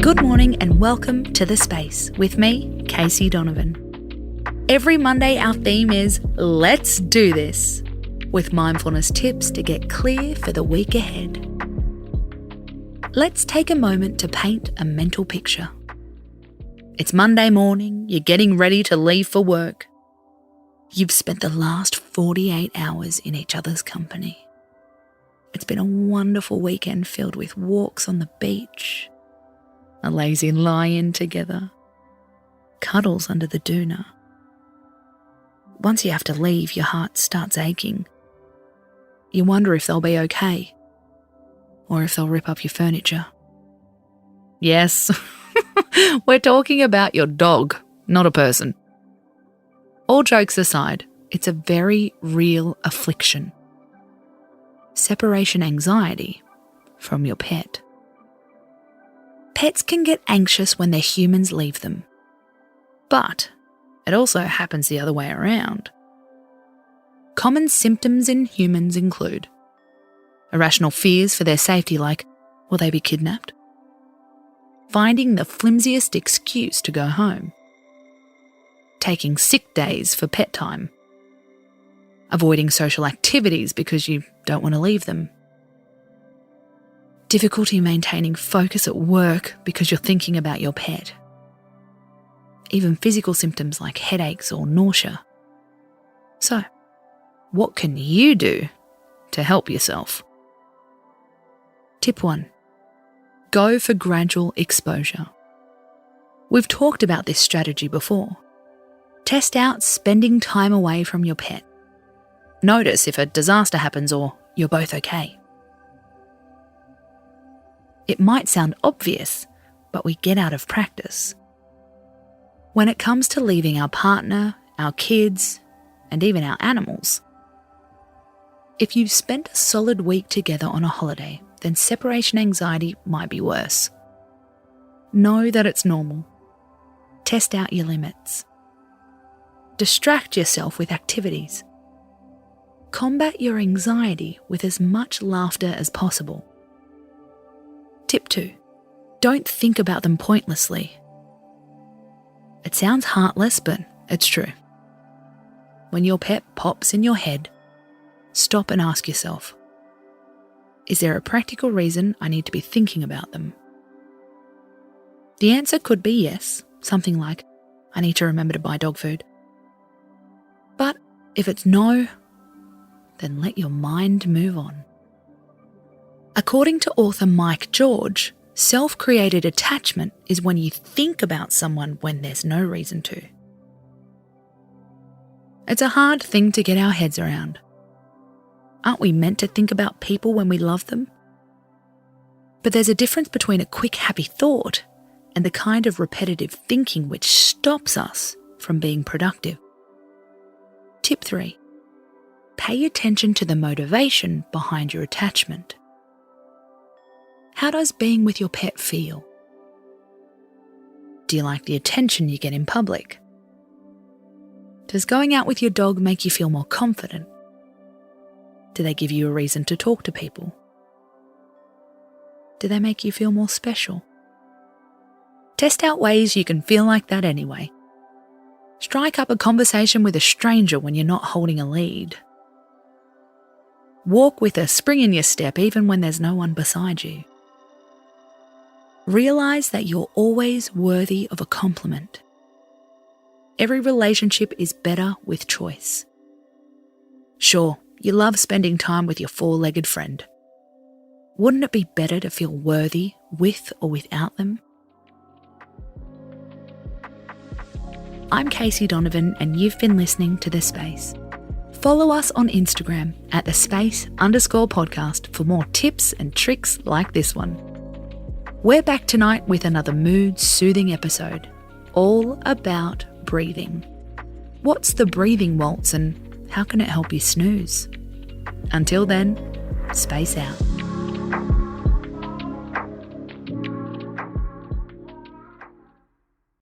Good morning and welcome to The Space with me, Casey Donovan. Every Monday our theme is Let's Do This, with mindfulness tips to get clear for the week ahead. Let's take a moment to paint a mental picture. It's Monday morning, you're getting ready to leave for work. You've spent the last 48 hours in each other's company. It's been a wonderful weekend filled with walks on the beach, a lazy lie-in together, cuddles under the doona. Once you have to leave, your heart starts aching. You wonder if they'll be okay, or if they'll rip up your furniture. Yes, we're talking about your dog, not a person. All jokes aside, it's a very real affliction. Separation anxiety from your pet. Pets can get anxious when their humans leave them. But it also happens the other way around. Common symptoms in humans include irrational fears for their safety, like, will they be kidnapped? Finding the flimsiest excuse to go home. Taking sick days for pet time. Avoiding social activities because you don't want to leave them. Difficulty maintaining focus at work because you're thinking about your pet. Even physical symptoms like headaches or nausea. So, what can you do to help yourself? Tip 1. Go for gradual exposure. We've talked about this strategy before. Test out spending time away from your pet. Notice if a disaster happens or you're both okay. It might sound obvious, but we get out of practice. When it comes to leaving our partner, our kids, and even our animals, if you've spent a solid week together on a holiday, then separation anxiety might be worse. Know that it's normal. Test out your limits. Distract yourself with activities. Combat your anxiety with as much laughter as possible. Tip 2. Don't think about them pointlessly. It sounds heartless, but it's true. When your pet pops in your head, stop and ask yourself, is there a practical reason I need to be thinking about them? The answer could be yes, something like, I need to remember to buy dog food. But if it's no, then let your mind move on. According to author Mike George, self-created attachment is when you think about someone when there's no reason to. It's a hard thing to get our heads around. Aren't we meant to think about people when we love them? But there's a difference between a quick happy thought and the kind of repetitive thinking which stops us from being productive. Tip 3. Pay attention to the motivation behind your attachment. How does being with your pet feel? Do you like the attention you get in public? Does going out with your dog make you feel more confident? Do they give you a reason to talk to people? Do they make you feel more special? Test out ways you can feel like that anyway. Strike up a conversation with a stranger when you're not holding a lead. Walk with a spring in your step even when there's no one beside you. Realize that you're always worthy of a compliment. Every relationship is better with choice. Sure, you love spending time with your four-legged friend. Wouldn't it be better to feel worthy with or without them? I'm Casey Donovan and you've been listening to The Space. Follow us on Instagram at @thespace_podcast for more tips and tricks like this one. We're back tonight with another mood-soothing episode, all about breathing. What's the breathing waltz and how can it help you snooze? Until then, space out.